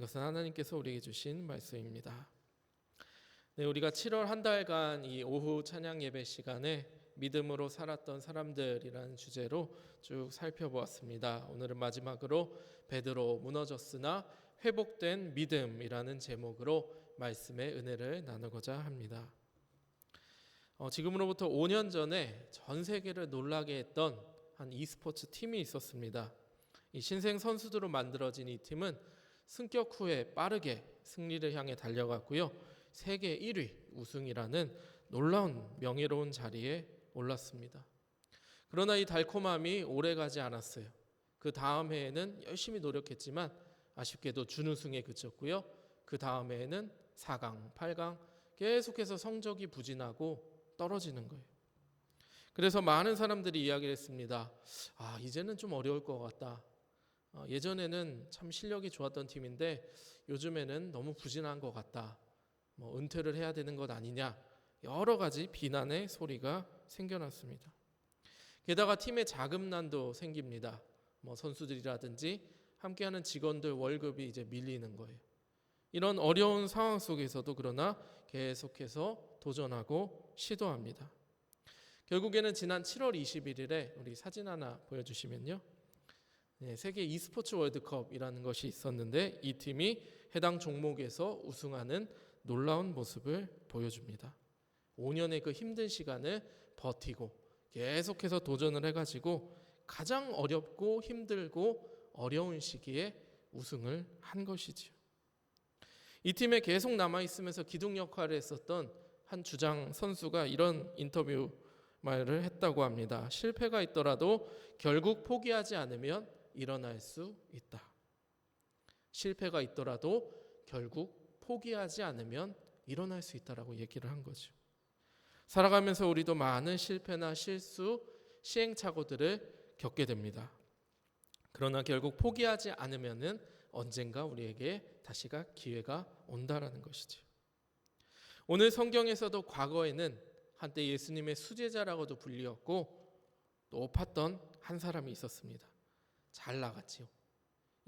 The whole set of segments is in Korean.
이것은 하나님께서 우리에게 주신 말씀입니다. 네, 우리가 7월 한 달간 이 오후 찬양 예배 시간에 믿음으로 살았던 사람들이라는 주제로 쭉 살펴보았습니다. 오늘은 마지막으로 베드로 무너졌으나 회복된 믿음이라는 제목으로 말씀의 은혜를 나누고자 합니다. 지금으로부터 5년 전에 전 세계를 놀라게 했던 한 e스포츠 팀이 있었습니다. 이 신생 선수들로 만들어진 이 팀은 승격 후에 빠르게 승리를 향해 달려갔고요. 세계 1위 우승이라는 놀라운 명예로운 자리에 올랐습니다. 그러나 이 달콤함이 오래가지 않았어요. 그 다음 해에는 열심히 노력했지만 아쉽게도 준우승에 그쳤고요. 그 다음 해에는 4강, 8강 계속해서 성적이 부진하고 떨어지는 거예요. 그래서 많은 사람들이 이야기를 했습니다. 이제는 좀 어려울 것 같다. 예전에는 참 실력이 좋았던 팀인데 요즘에는 너무 부진한 것 같다. 은퇴를 해야 되는 것 아니냐. 여러 가지 비난의 소리가 생겨났습니다. 게다가 팀의 자금난도 생깁니다. 선수들이라든지 함께하는 직원들 월급이 이제 밀리는 거예요. 이런 어려운 상황 속에서도 그러나 계속해서 도전하고 시도합니다. 결국에는 지난 7월 21일에 우리 사진 하나 보여주시면요. 세계 e스포츠 월드컵이라는 것이 있었는데 이 팀이 해당 종목에서 우승하는 놀라운 모습을 보여줍니다. 5년의 그 힘든 시간을 버티고 계속해서 도전을 해가지고 가장 어렵고 힘들고 어려운 시기에 우승을 한 것이지요. 이 팀에 계속 남아있으면서 기둥 역할을 했었던 한 주장 선수가 이런 인터뷰 말을 했다고 합니다. 실패가 있더라도 결국 포기하지 않으면 일어날 수 있다. 실패가 있더라도 결국 포기하지 않으면 일어날 수 있다라고 얘기를 한 거죠. 살아가면서 우리도 많은 실패나 실수, 시행착오들을 겪게 됩니다. 그러나 결국 포기하지 않으면은 언젠가 우리에게 다시가 기회가 온다라는 것이죠. 오늘 성경에서도 과거에는 한때 예수님의 수제자라고도 불리었고 높았던 한 사람이 있었습니다. 잘 나갔지요.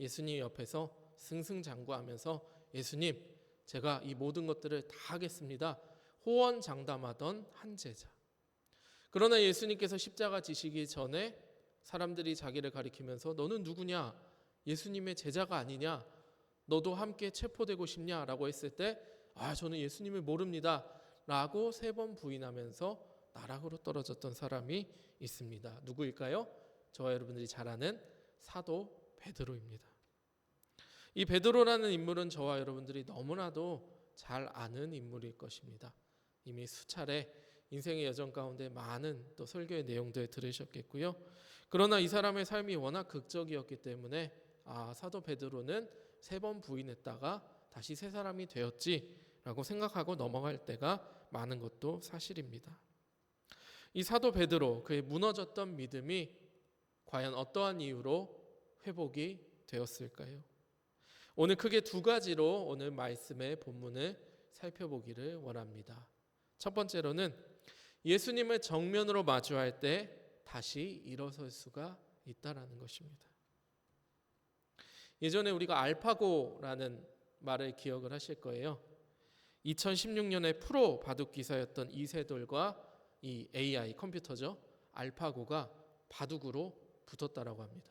예수님 옆에서 승승장구하면서 예수님, 제가 이 모든 것들을 다 하겠습니다. 호언장담하던 한 제자. 그러나 예수님께서 십자가 지시기 전에 사람들이 자기를 가리키면서 너는 누구냐? 예수님의 제자가 아니냐? 너도 함께 체포되고 싶냐? 라고 했을 때 저는 예수님을 모릅니다. 라고 3번 부인하면서 나락으로 떨어졌던 사람이 있습니다. 누구일까요? 저와 여러분들이 잘 아는 사도 베드로입니다. 이 베드로라는 인물은 저와 여러분들이 너무나도 잘 아는 인물일 것입니다. 이미 수차례 인생의 여정 가운데 많은 또 설교의 내용들 들으셨겠고요. 그러나 이 사람의 삶이 워낙 극적이었기 때문에 사도 베드로는 3번 부인했다가 다시 새 사람이 되었지라고 생각하고 넘어갈 때가 많은 것도 사실입니다. 이 사도 베드로, 그의 무너졌던 믿음이 과연 어떠한 이유로 회복이 되었을까요? 오늘 크게 2가지로 오늘 말씀의 본문을 살펴보기를 원합니다. 첫 번째로는 예수님을 정면으로 마주할 때 다시 일어설 수가 있다라는 것입니다. 예전에 우리가 알파고라는 말을 기억을 하실 거예요. 2016년에 프로 바둑 기사였던 이세돌과 이 AI 컴퓨터죠. 알파고가 바둑으로 붙었다라고 합니다.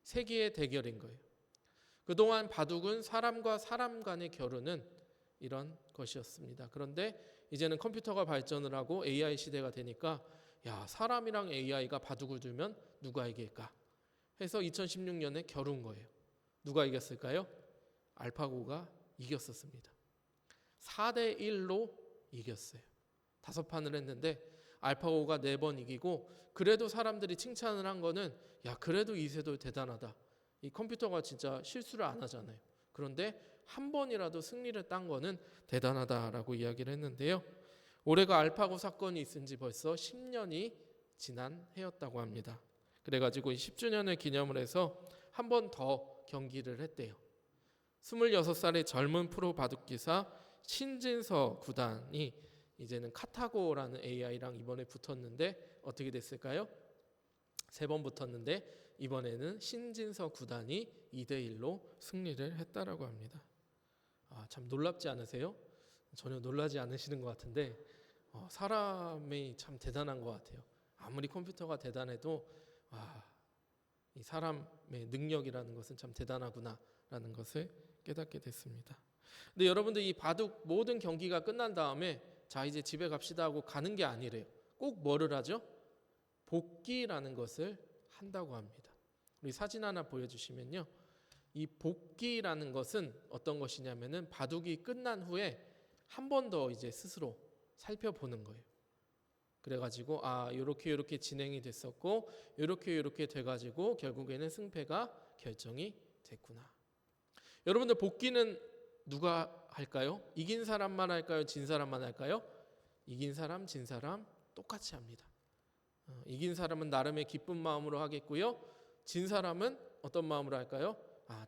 세기의 대결인 거예요. 그동안 바둑은 사람과 사람 간의 겨루는 이런 것이었습니다. 그런데 이제는 컴퓨터가 발전을 하고 AI 시대가 되니까 사람이랑 AI가 바둑을 두면 누가 이길까 해서 2016년에 겨룬 거예요. 누가 이겼을까요? 알파고가 이겼었습니다. 4대1로 이겼어요. 5판을 했는데 알파고가 4번 이기고 그래도 사람들이 칭찬을 한 거는 그래도 이세돌 대단하다. 이 컴퓨터가 진짜 실수를 안 하잖아요. 그런데 한 번이라도 승리를 딴 거는 대단하다라고 이야기를 했는데요. 올해가 알파고 사건이 있은 지 벌써 10년이 지난 해였다고 합니다. 그래가지고 10주년을 기념을 해서 한 번 더 경기를 했대요. 26살의 젊은 프로 바둑기사 신진서 구단이 이제는 카타고라는 AI랑 이번에 붙었는데 어떻게 됐을까요? 3번 붙었는데 이번에는 신진서 구단이 2대1로 승리를 했다라고 합니다. 참 놀랍지 않으세요? 전혀 놀라지 않으시는 것 같은데 사람이 참 대단한 것 같아요. 아무리 컴퓨터가 대단해도 이 사람의 능력이라는 것은 참 대단하구나라는 것을 깨닫게 됐습니다. 근데 여러분들 이 바둑 모든 경기가 끝난 다음에 자 이제 집에 갑시다 하고 가는 게 아니래요. 꼭 뭐를 하죠? 복기라는 것을 한다고 합니다. 우리 사진 하나 보여주시면요. 이 복기라는 것은 어떤 것이냐면은 바둑이 끝난 후에 한 번 더 이제 스스로 살펴보는 거예요. 그래가지고 이렇게 진행이 됐었고 이렇게 돼가지고 결국에는 승패가 결정이 됐구나. 여러분들 복기는 누가 할까요? 이긴 사람만 할까요? 진 사람만 할까요? 이긴 사람, 진 사람 똑같이 합니다. 이긴 사람은 나름의 기쁜 마음으로 하겠고요. 진 사람은 어떤 마음으로 할까요?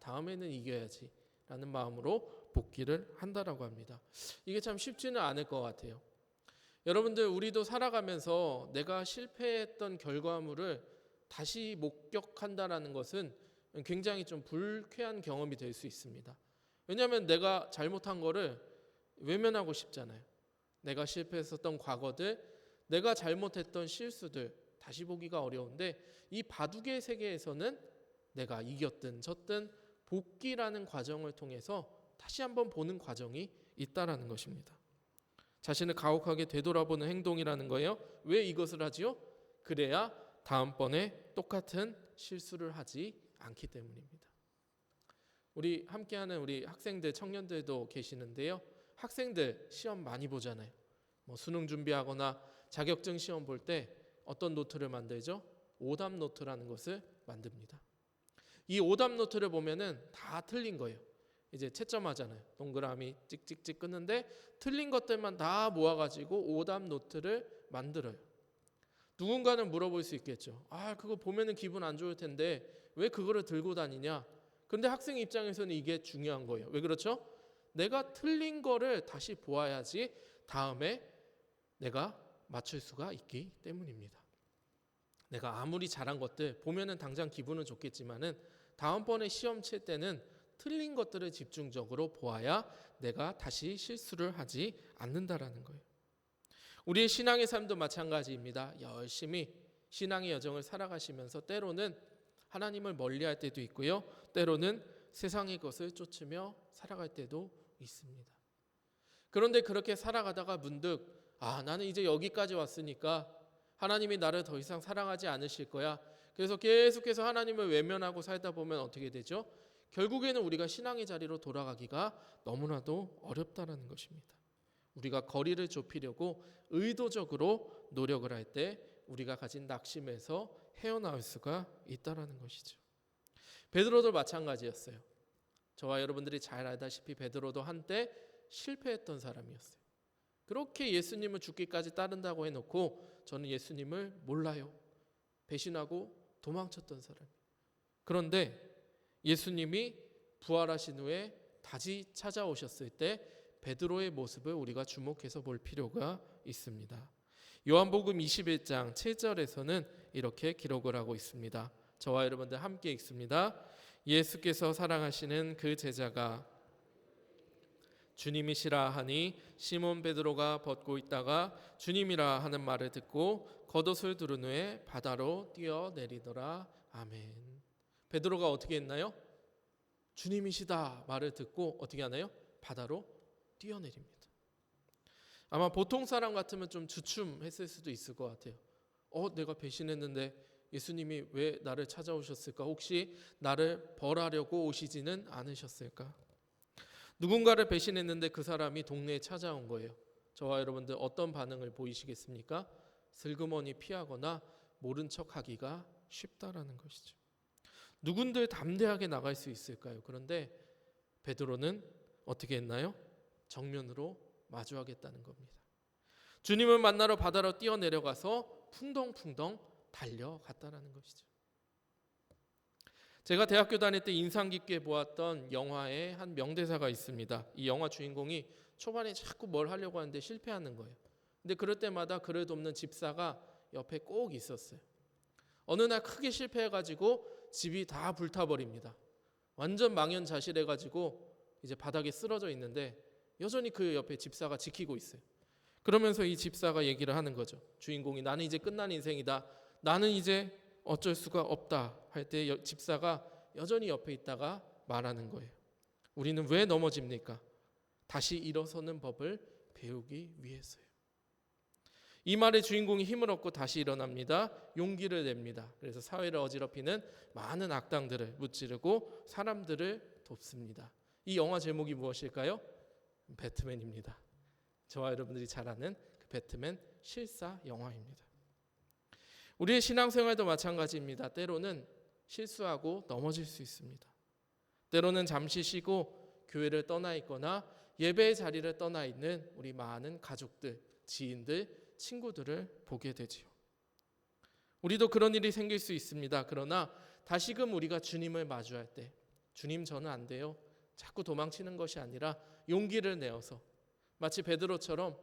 다음에는 이겨야지 라는 마음으로 복기를 한다라고 합니다. 이게 참 쉽지는 않을 것 같아요. 여러분들 우리도 살아가면서 내가 실패했던 결과물을 다시 목격한다라는 것은 굉장히 좀 불쾌한 경험이 될 수 있습니다. 왜냐하면 내가 잘못한 거를 외면하고 싶잖아요. 내가 실패했었던 과거들, 내가 잘못했던 실수들 다시 보기가 어려운데 이 바둑의 세계에서는 내가 이겼든 졌든 복기라는 과정을 통해서 다시 한번 보는 과정이 있다라는 것입니다. 자신을 가혹하게 되돌아보는 행동이라는 거예요. 왜 이것을 하지요? 그래야 다음번에 똑같은 실수를 하지 않기 때문입니다. 우리 함께하는 우리 학생들, 청년들도 계시는데요. 학생들 시험 많이 보잖아요. 수능 준비하거나 자격증 시험 볼 때 어떤 노트를 만들죠? 오답 노트라는 것을 만듭니다. 이 오답 노트를 보면은 다 틀린 거예요. 이제 채점하잖아요. 동그라미 찍찍찍 끊는데 틀린 것들만 다 모아가지고 오답 노트를 만들어요. 누군가는 물어볼 수 있겠죠. 그거 보면은 기분 안 좋을 텐데 왜 그거를 들고 다니냐? 근데 학생 입장에서는 이게 중요한 거예요. 왜 그렇죠? 내가 틀린 거를 다시 보아야지 다음에 내가 맞출 수가 있기 때문입니다. 내가 아무리 잘한 것들 보면은 당장 기분은 좋겠지만은 다음번에 시험 칠 때는 틀린 것들을 집중적으로 보아야 내가 다시 실수를 하지 않는다라는 거예요. 우리의 신앙의 삶도 마찬가지입니다. 열심히 신앙의 여정을 살아가시면서 때로는 하나님을 멀리할 때도 있고요. 때로는 세상의 것을 쫓으며 살아갈 때도 있습니다. 그런데 그렇게 살아가다가 문득 나는 이제 여기까지 왔으니까 하나님이 나를 더 이상 사랑하지 않으실 거야. 그래서 계속해서 하나님을 외면하고 살다 보면 어떻게 되죠? 결국에는 우리가 신앙의 자리로 돌아가기가 너무나도 어렵다는 것입니다. 우리가 거리를 좁히려고 의도적으로 노력을 할 때 우리가 가진 낙심에서 헤어나올 수가 있다는 것이죠. 베드로도 마찬가지였어요. 저와 여러분들이 잘 알다시피 베드로도 한때 실패했던 사람이었어요. 그렇게 예수님을 죽기까지 따른다고 해놓고 저는 예수님을 몰라요. 배신하고 도망쳤던 사람이에요. 그런데 예수님이 부활하신 후에 다시 찾아오셨을 때 베드로의 모습을 우리가 주목해서 볼 필요가 있습니다. 요한복음 21장 7절에서는 이렇게 기록을 하고 있습니다. 저와 여러분들 함께 읽습니다. 예수께서 사랑하시는 그 제자가 주님이시라 하니 시몬 베드로가 벗고 있다가 주님이라 하는 말을 듣고 겉옷을 두른 후에 바다로 뛰어내리더라. 아멘. 베드로가 어떻게 했나요? 주님이시다 말을 듣고 어떻게 하나요? 바다로 뛰어내립니다. 아마 보통 사람 같으면 좀 주춤했을 수도 있을 것 같아요. 내가 배신했는데 예수님이 왜 나를 찾아오셨을까? 혹시 나를 벌하려고 오시지는 않으셨을까? 누군가를 배신했는데 그 사람이 동네에 찾아온 거예요. 저와 여러분들 어떤 반응을 보이시겠습니까? 슬그머니 피하거나 모른 척하기가 쉽다라는 것이죠. 누군들 담대하게 나갈 수 있을까요? 그런데 베드로는 어떻게 했나요? 정면으로 마주하겠다는 겁니다. 주님을 만나러 바다로 뛰어내려가서 풍덩풍덩 달려갔다라는 것이죠. 제가 대학교 다닐 때 인상 깊게 보았던 영화에 한 명대사가 있습니다. 이 영화 주인공이 초반에 자꾸 뭘 하려고 하는데 실패하는 거예요. 근데 그럴 때마다 그를 돕는 집사가 옆에 꼭 있었어요. 어느 날 크게 실패해가지고 집이 다 불타버립니다. 완전 망연자실해가지고 이제 바닥에 쓰러져 있는데 여전히 그 옆에 집사가 지키고 있어요. 그러면서 이 집사가 얘기를 하는 거죠. 주인공이 나는 이제 끝난 인생이다. 나는 이제 어쩔 수가 없다 할 때 집사가 여전히 옆에 있다가 말하는 거예요. 우리는 왜 넘어집니까? 다시 일어서는 법을 배우기 위해서요. 이 말에 주인공이 힘을 얻고 다시 일어납니다. 용기를 냅니다. 그래서 사회를 어지럽히는 많은 악당들을 무찌르고 사람들을 돕습니다. 이 영화 제목이 무엇일까요? 배트맨입니다. 저와 여러분들이 잘 아는 그 배트맨 실사 영화입니다. 우리의 신앙생활도 마찬가지입니다. 때로는 실수하고 넘어질 수 있습니다. 때로는 잠시 쉬고 교회를 떠나 있거나 예배의 자리를 떠나 있는 우리 많은 가족들, 지인들, 친구들을 보게 되지요. 우리도 그런 일이 생길 수 있습니다. 그러나 다시금 우리가 주님을 마주할 때 주님 저는 안 돼요. 자꾸 도망치는 것이 아니라 용기를 내어서 마치 베드로처럼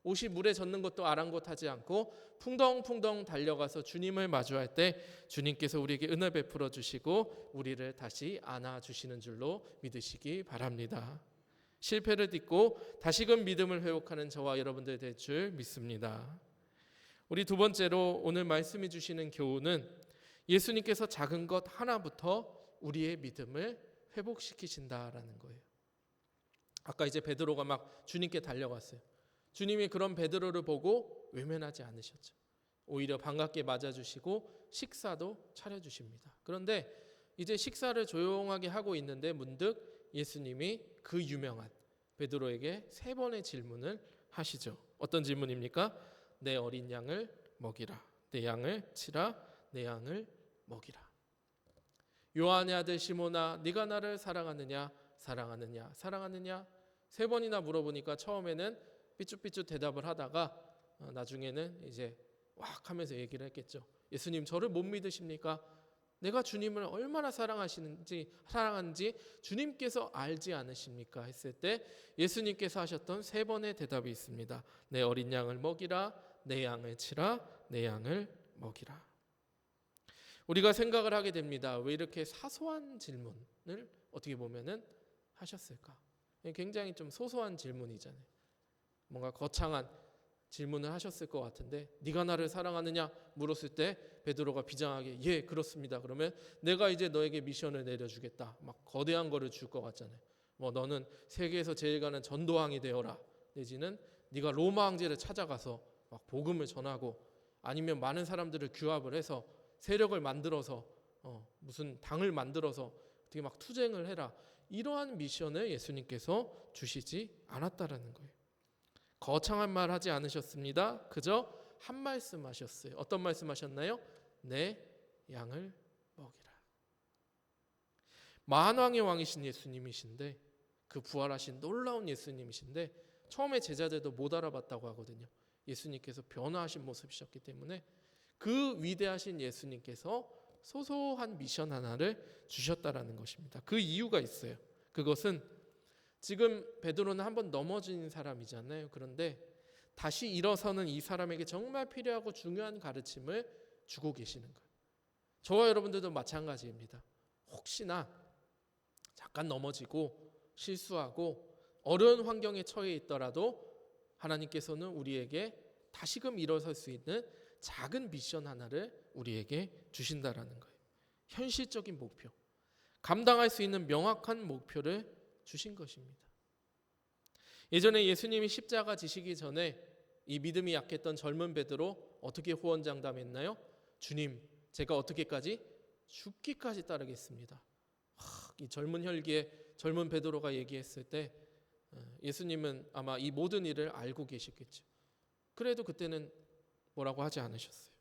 옷이 물에 젖는 것도 아랑곳하지 않고 풍덩풍덩 달려가서 주님을 마주할 때 주님께서 우리에게 은혜 베풀어 주시고 우리를 다시 안아주시는 줄로 믿으시기 바랍니다. 실패를 딛고 다시금 믿음을 회복하는 저와 여러분들 될 줄 믿습니다. 우리 두 번째로 오늘 말씀해 주시는 교훈은 예수님께서 작은 것 하나부터 우리의 믿음을 회복시키신다라는 거예요. 아까 이제 베드로가 막 주님께 달려갔어요. 주님이 그런 베드로를 보고 외면하지 않으셨죠. 오히려 반갑게 맞아주시고 식사도 차려주십니다. 그런데 이제 식사를 조용하게 하고 있는데 문득 예수님이 그 유명한 베드로에게 3번의 질문을 하시죠. 어떤 질문입니까? 내 어린 양을 먹이라. 내 양을 치라. 내 양을 먹이라. 요한의 아들 시몬아, 네가 나를 사랑하느냐? 사랑하느냐? 사랑하느냐? 3번이나 물어보니까 처음에는 삐죽삐죽 대답을 하다가 나중에는 이제 왁 하면서 얘기를 했겠죠. 예수님 저를 못 믿으십니까? 내가 주님을 얼마나 사랑하는지 주님께서 알지 않으십니까? 했을 때 예수님께서 하셨던 3번의 대답이 있습니다. 내 어린 양을 먹이라, 내 양을 치라, 내 양을 먹이라. 우리가 생각을 하게 됩니다. 왜 이렇게 사소한 질문을 어떻게 보면은 하셨을까? 굉장히 좀 소소한 질문이잖아요. 뭔가 거창한 질문을 하셨을 것 같은데 네가 나를 사랑하느냐 물었을 때 베드로가 비장하게 예 그렇습니다. 그러면 내가 이제 너에게 미션을 내려주겠다. 막 거대한 거를 줄 것 같잖아요. 뭐 너는 세계에서 제일 가는 전도왕이 되어라. 내지는 네가 로마 황제를 찾아가서 막 복음을 전하고 아니면 많은 사람들을 규합을 해서 세력을 만들어서 무슨 당을 만들어서 어떻게 막 투쟁을 해라. 이러한 미션을 예수님께서 주시지 않았다라는 거예요. 거창한 말 하지 않으셨습니다. 그저 한 말씀 하셨어요. 어떤 말씀 하셨나요? 내 양을 먹이라. 만왕의 왕이신 예수님이신데 그 부활하신 놀라운 예수님이신데 처음에 제자들도 못 알아봤다고 하거든요. 예수님께서 변화하신 모습이셨기 때문에 그 위대하신 예수님께서 소소한 미션 하나를 주셨다라는 것입니다. 그 이유가 있어요. 그것은 지금 베드로는 한번 넘어진 사람이잖아요. 그런데 다시 일어서는 이 사람에게 정말 필요하고 중요한 가르침을 주고 계시는 거예요. 저와 여러분들도 마찬가지입니다. 혹시나 잠깐 넘어지고 실수하고 어려운 환경에 처해 있더라도 하나님께서는 우리에게 다시금 일어설 수 있는 작은 미션 하나를 우리에게 주신다라는 거예요. 현실적인 목표, 감당할 수 있는 명확한 목표를 주신 것입니다. 예전에 예수님이 십자가 지시기 전에 이 믿음이 약했던 젊은 베드로 어떻게 호언장담했나요? 주님, 제가 어떻게까지? 죽기까지 따르겠습니다. 이 젊은 혈기에 젊은 베드로가 얘기했을 때 예수님은 아마 이 모든 일을 알고 계셨겠죠. 그래도 그때는 뭐라고 하지 않으셨어요.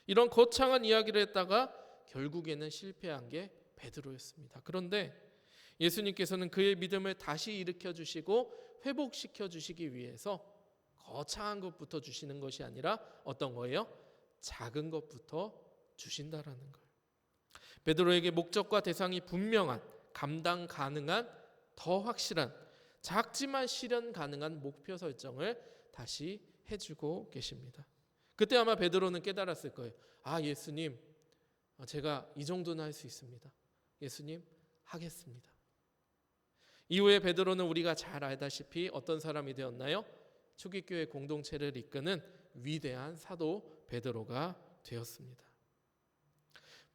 이런 거창한 이야기를 했다가 결국에는 실패한 게 베드로였습니다. 그런데 예수님께서는 그의 믿음을 다시 일으켜 주시고 회복시켜 주시기 위해서 거창한 것부터 주시는 것이 아니라 어떤 거예요? 작은 것부터 주신다라는 거예요. 베드로에게 목적과 대상이 분명한, 감당 가능한, 더 확실한, 작지만 실현 가능한 목표 설정을 다시 해주고 계십니다. 그때 아마 베드로는 깨달았을 거예요. 아, 예수님, 제가 이 정도는 할 수 있습니다. 예수님, 하겠습니다. 이후에 베드로는 우리가 잘 알다시피 어떤 사람이 되었나요? 초기교회 공동체를 이끄는 위대한 사도 베드로가 되었습니다.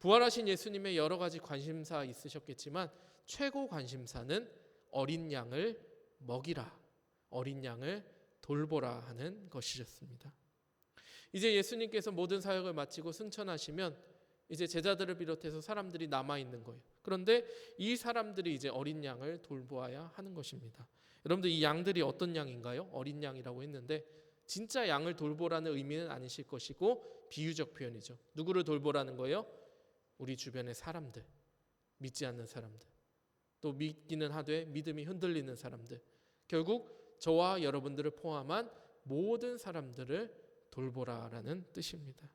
부활하신 예수님의 여러 가지 관심사 있으셨겠지만 최고 관심사는 어린 양을 먹이라, 어린 양을 돌보라 하는 것이었습니다. 이제 예수님께서 모든 사역을 마치고 승천하시면 이제 제자들을 비롯해서 사람들이 남아있는 거예요. 그런데 이 사람들이 이제 어린 양을 돌보아야 하는 것입니다. 여러분들 이 양들이 어떤 양인가요? 어린 양이라고 했는데 진짜 양을 돌보라는 의미는 아니실 것이고 비유적 표현이죠. 누구를 돌보라는 거예요? 우리 주변의 사람들, 믿지 않는 사람들, 또 믿기는 하되 믿음이 흔들리는 사람들, 결국 저와 여러분들을 포함한 모든 사람들을 돌보라라는 뜻입니다.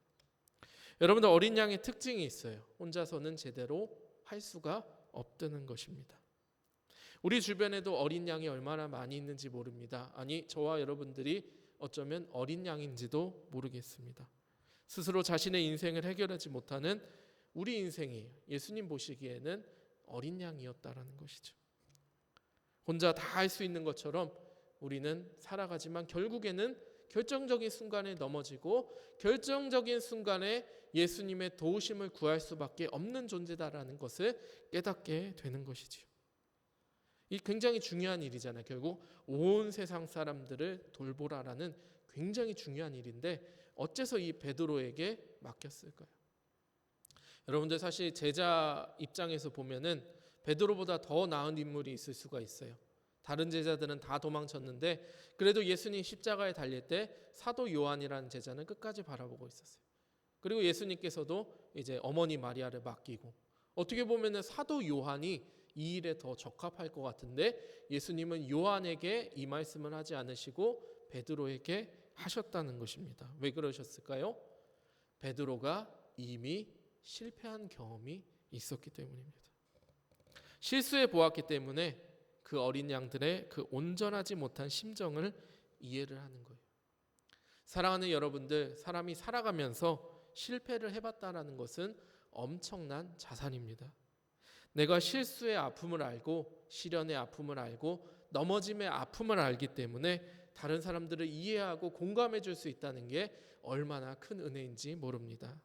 여러분들 어린 양의 특징이 있어요. 혼자서는 제대로 할 수가 없다는 것입니다. 우리 주변에도 어린 양이 얼마나 많이 있는지 모릅니다. 아니 저와 여러분들이 어쩌면 어린 양인지도 모르겠습니다. 스스로 자신의 인생을 해결하지 못하는 우리 인생이 예수님 보시기에는 어린 양이었다라는 것이죠. 혼자 다 할 수 있는 것처럼 우리는 살아가지만 결국에는 결정적인 순간에 넘어지고 결정적인 순간에 예수님의 도우심을 구할 수밖에 없는 존재다라는 것을 깨닫게 되는 것이지요. 이 굉장히 중요한 일이잖아요. 결국 온 세상 사람들을 돌보라라는 굉장히 중요한 일인데 어째서 이 베드로에게 맡겼을까요? 여러분들 사실 제자 입장에서 보면은 베드로보다 더 나은 인물이 있을 수가 있어요. 다른 제자들은 다 도망쳤는데 그래도 예수님 십자가에 달릴 때 사도 요한이라는 제자는 끝까지 바라보고 있었어요. 그리고 예수님께서도 이제 어머니 마리아를 맡기고 어떻게 보면은 사도 요한이 이 일에 더 적합할 것 같은데 예수님은 요한에게 이 말씀을 하지 않으시고 베드로에게 하셨다는 것입니다. 왜 그러셨을까요? 베드로가 이미 실패한 경험이 있었기 때문입니다. 실수해 보았기 때문에 그 어린 양들의 그 온전하지 못한 심정을 이해를 하는 거예요. 사랑하는 여러분들, 사람이 살아가면서 실패를 해봤다는 것은 엄청난 자산입니다. 내가 실수의 아픔을 알고 시련의 아픔을 알고 넘어짐의 아픔을 알기 때문에 다른 사람들을 이해하고 공감해 줄 수 있다는 게 얼마나 큰 은혜인지 모릅니다.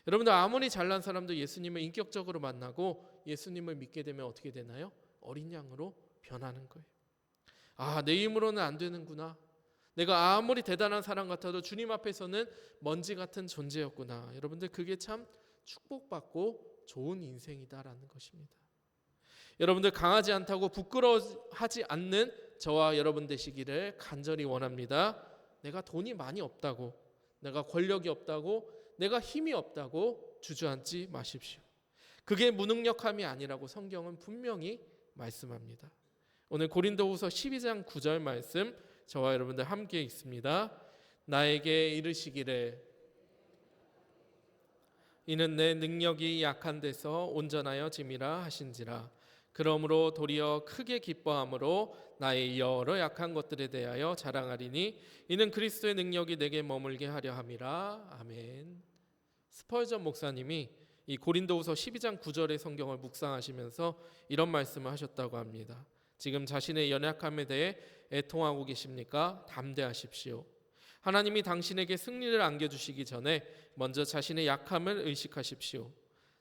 여러분들 아무리 잘난 사람도 예수님을 인격적으로 만나고 예수님을 믿게 되면 어떻게 되나요? 어린 양으로 변하는 거예요. 아, 내 힘으로는 안 되는구나. 내가 아무리 대단한 사람 같아도 주님 앞에서는 먼지 같은 존재였구나. 여러분들 그게 참 축복받고 좋은 인생이다라는 것입니다. 여러분들 강하지 않다고 부끄러워하지 않는 저와 여러분 되시기를 간절히 원합니다. 내가 돈이 많이 없다고, 내가 권력이 없다고, 내가 힘이 없다고 주저앉지 마십시오. 그게 무능력함이 아니라고 성경은 분명히 말씀합니다. 오늘 고린도후서 12장 9절 말씀 저와 여러분들 함께 읽습니다. 나에게 이르시기를 이는 내 능력이 약한 데서 온전하여 짐이라 하신지라. 그러므로 도리어 크게 기뻐함으로 나의 여러 약한 것들에 대하여 자랑하리니 이는 그리스도의 능력이 내게 머물게 하려 함이라. 아멘. 스펄전 목사님이 이 고린도후서 12장 9절의 성경을 묵상하시면서 이런 말씀을 하셨다고 합니다. 지금 자신의 연약함에 대해 애통하고 계십니까? 담대하십시오. 하나님이 당신에게 승리를 안겨주시기 전에 먼저 자신의 약함을 의식하십시오.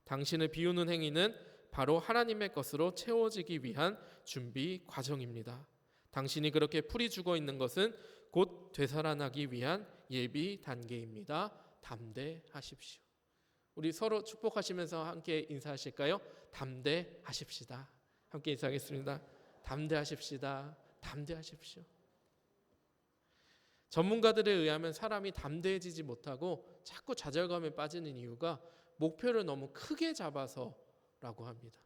당신을 비우는 행위는 바로 하나님의 것으로 채워지기 위한 준비 과정입니다. 당신이 그렇게 풀이 죽어 있는 것은 곧 되살아나기 위한 예비 단계입니다. 담대하십시오. 우리 서로 축복하시면서 함께 인사하실까요? 담대하십시다. 함께 인사하겠습니다. 담대하십시다. 담대하십시오. 전문가들에 의하면 사람이 담대해지지 못하고 자꾸 좌절감에 빠지는 이유가 목표를 너무 크게 잡아서라고 합니다.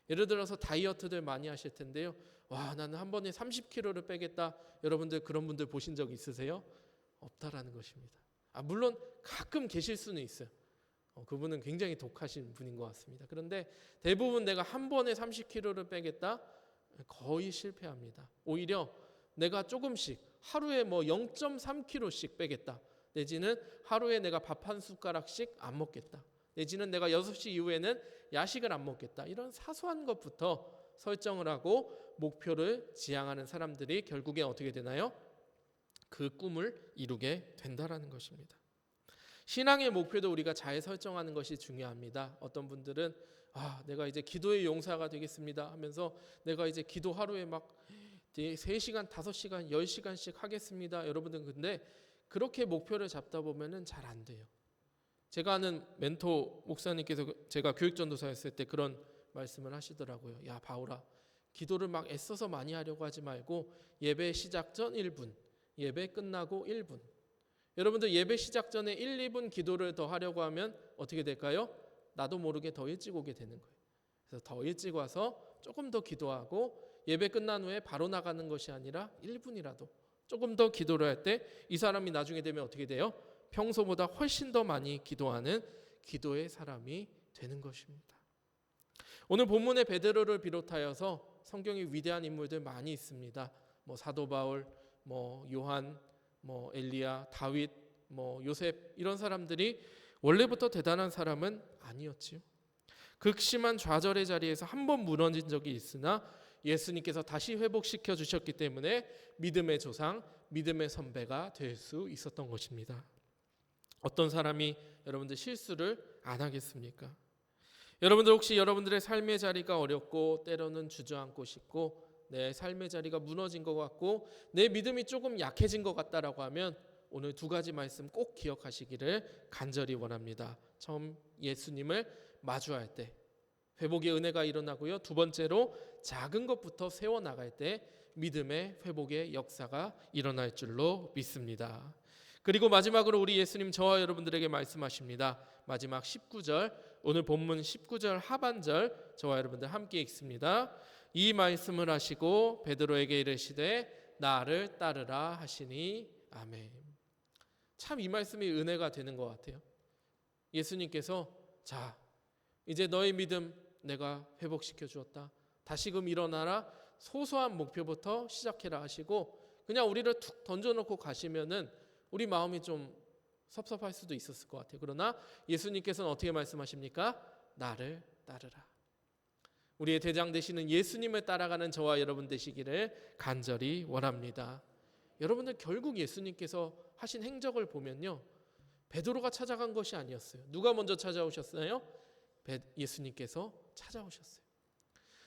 예를 들어서 다이어트들 많이 하실 텐데요. 와, 나는 한 번에 30kg를 빼겠다. 여러분들 그런 분들 보신 적 있으세요? 없다라는 것입니다. 물론 가끔 계실 수는 있어요. 그분은 굉장히 독하신 분인 것 같습니다. 그런데 대부분 내가 한 번에 30kg를 빼겠다? 거의 실패합니다. 오히려 내가 조금씩 하루에 0.3kg씩 빼겠다. 내지는 하루에 내가 밥 한 숟가락씩 안 먹겠다. 내지는 내가 6시 이후에는 야식을 안 먹겠다. 이런 사소한 것부터 설정을 하고 목표를 지향하는 사람들이 결국엔 어떻게 되나요? 그 꿈을 이루게 된다라는 것입니다. 신앙의 목표도 우리가 잘 설정하는 것이 중요합니다. 어떤 분들은 내가 이제 기도의 용사가 되겠습니다 하면서 내가 이제 기도 하루에 막 3시간, 5시간, 10시간씩 하겠습니다. 여러분들 근데 그렇게 목표를 잡다 보면은 잘 안 돼요. 제가 아는 멘토 목사님께서 제가 교육전도사였을 때 그런 말씀을 하시더라고요. 야 바울아, 기도를 막 애써서 많이 하려고 하지 말고 예배 시작 전 1분, 예배 끝나고 1분. 여러분들 예배 시작 전에 1, 2분 기도를 더 하려고 하면 어떻게 될까요? 나도 모르게 더 일찍 오게 되는 거예요. 그래서 더 일찍 와서 조금 더 기도하고 예배 끝난 후에 바로 나가는 것이 아니라 1분이라도 조금 더 기도를 할 때 이 사람이 나중에 되면 어떻게 돼요? 평소보다 훨씬 더 많이 기도하는 기도의 사람이 되는 것입니다. 오늘 본문의 베드로를 비롯하여서 성경에 위대한 인물들 많이 있습니다. 사도 바울, 요한, 엘리야, 다윗, 요셉 이런 사람들이 원래부터 대단한 사람은 아니었지요. 극심한 좌절의 자리에서 한 번 무너진 적이 있으나 예수님께서 다시 회복시켜 주셨기 때문에 믿음의 조상, 믿음의 선배가 될 수 있었던 것입니다. 어떤 사람이 여러분들 실수를 안 하겠습니까? 여러분들 혹시 여러분들의 삶의 자리가 어렵고 때로는 주저앉고 싶고 내 삶의 자리가 무너진 것 같고 내 믿음이 조금 약해진 것 같다라고 하면 오늘 2가지 말씀 꼭 기억하시기를 간절히 원합니다. 처음 예수님을 마주할 때 회복의 은혜가 일어나고요. 2번째로 작은 것부터 세워나갈 때 믿음의 회복의 역사가 일어날 줄로 믿습니다. 그리고 마지막으로 우리 예수님 저와 여러분들에게 말씀하십니다. 마지막 19절, 오늘 본문 19절 하반절 저와 여러분들 함께 읽습니다. 이 말씀을 하시고 베드로에게 이르시되 나를 따르라 하시니 아멘. 참 이 말씀이 은혜가 되는 것 같아요. 예수님께서 자 이제 너의 믿음 내가 회복시켜 주었다. 다시금 일어나라. 소소한 목표부터 시작해라 하시고 그냥 우리를 툭 던져놓고 가시면은 우리 마음이 좀 섭섭할 수도 있었을 것 같아요. 그러나 예수님께서는 어떻게 말씀하십니까? 나를 따르라. 우리의 대장 되시는 예수님을 따라가는 저와 여러분 되시기를 간절히 원합니다. 여러분들 결국 예수님께서 하신 행적을 보면요. 베드로가 찾아간 것이 아니었어요. 누가 먼저 찾아오셨나요? 예수님께서 찾아오셨어요.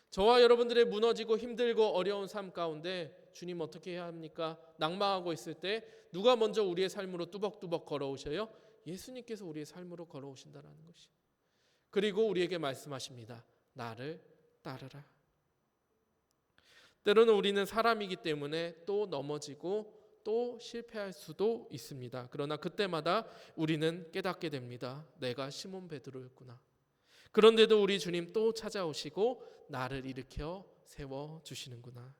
저와 여러분들의 무너지고 힘들고 어려운 삶 가운데 주님 어떻게 해야 합니까? 낙망하고 있을 때 누가 먼저 우리의 삶으로 뚜벅뚜벅 걸어오셔요? 예수님께서 우리의 삶으로 걸어오신다는 것이. 그리고 우리에게 말씀하십니다. 나를 따르라. 때로는 우리는 사람이기 때문에 또 넘어지고 또 실패할 수도 있습니다. 그러나 그때마다 우리는 깨닫게 됩니다. 내가 시몬 베드로였구나. 그런데도 우리 주님 또 찾아오시고 나를 일으켜 세워주시는구나.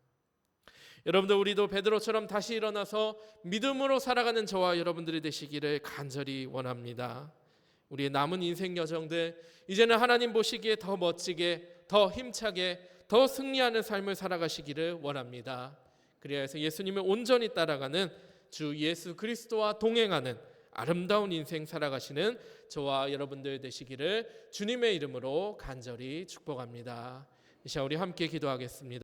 여러분들 우리도 베드로처럼 다시 일어나서 믿음으로 살아가는 저와 여러분들이 되시기를 간절히 원합니다. 우리의 남은 인생 여정들 이제는 하나님 보시기에 더 멋지게 더 힘차게 더 승리하는 삶을 살아가시기를 원합니다. 그래야 해서 예수님을 온전히 따라가는 주 예수 그리스도와 동행하는 아름다운 인생 살아가시는 저와 여러분들 되시기를 주님의 이름으로 간절히 축복합니다. 이 시간 우리 함께 기도하겠습니다.